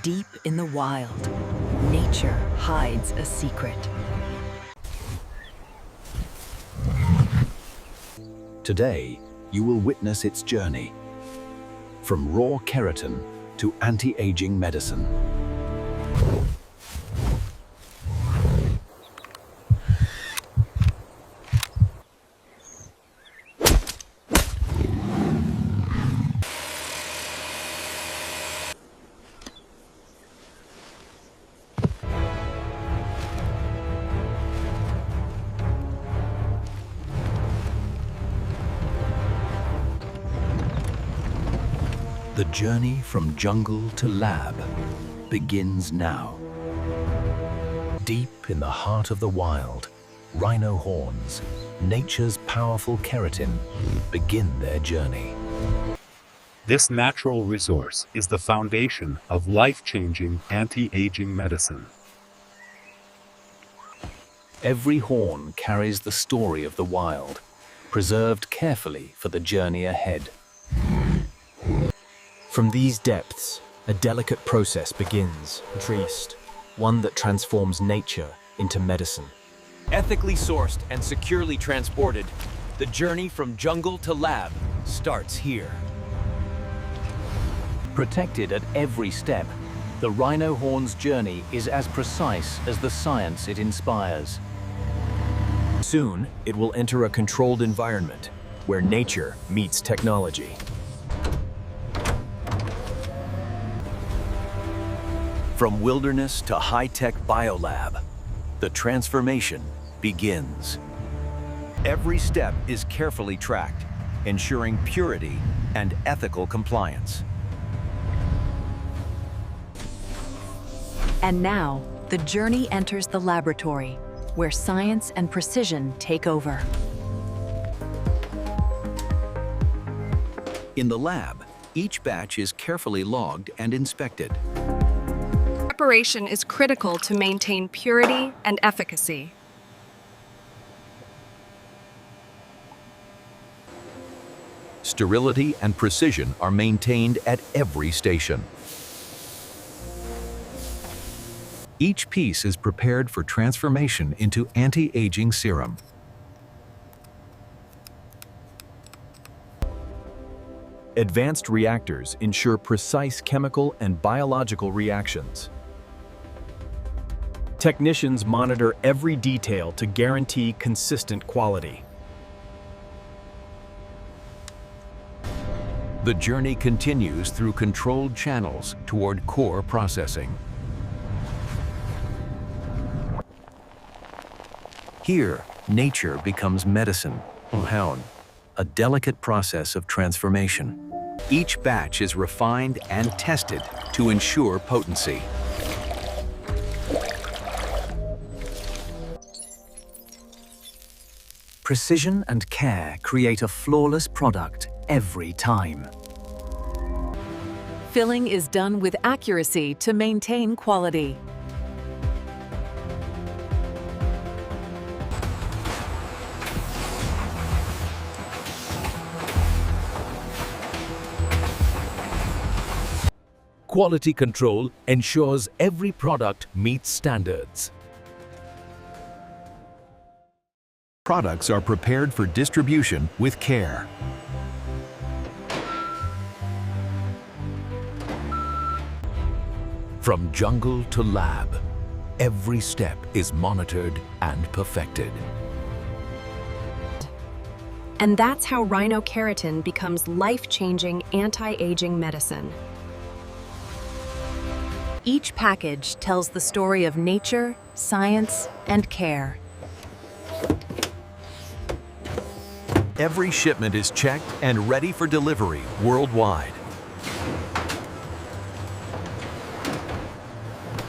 Deep in the wild, nature hides a secret. Today, you will witness its journey, from raw keratin to anti-aging medicine. The journey from jungle to lab begins now. Deep in the heart of the wild, rhino horns, nature's powerful keratin, begin their journey. This natural resource is the foundation of life-changing anti-aging medicine. Every horn carries the story of the wild, preserved carefully for the journey ahead. From these depths, a delicate process begins, traced, one that transforms nature into medicine. Ethically sourced and securely transported, the journey from jungle to lab starts here. Protected at every step, the rhino horn's journey is as precise as the science it inspires. Soon, it will enter a controlled environment where nature meets technology. From wilderness to high-tech biolab, the transformation begins. Every step is carefully tracked, ensuring purity and ethical compliance. And now, the journey enters the laboratory, where science and precision take over. In the lab, each batch is carefully logged and inspected. Preparation is critical to maintain purity and efficacy. Sterility and precision are maintained at every station. Each piece is prepared for transformation into anti-aging serum. Advanced reactors ensure precise chemical and biological reactions. Technicians monitor every detail to guarantee consistent quality. The journey continues through controlled channels toward core processing. Here, nature becomes medicine, a delicate process of transformation. Each batch is refined and tested to ensure potency. Precision and care create a flawless product every time. Filling is done with accuracy to maintain quality. Quality control ensures every product meets standards. Products are prepared for distribution with care. From jungle to lab, every step is monitored and perfected. And that's how rhino keratin becomes life-changing anti-aging medicine. Each package tells the story of nature, science, and care. Every shipment is checked and ready for delivery worldwide.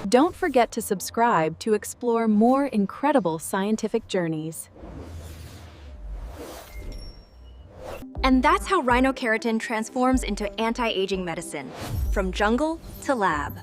Don't forget to subscribe to explore more incredible scientific journeys. And that's how rhino keratin transforms into anti-aging medicine, from jungle to lab.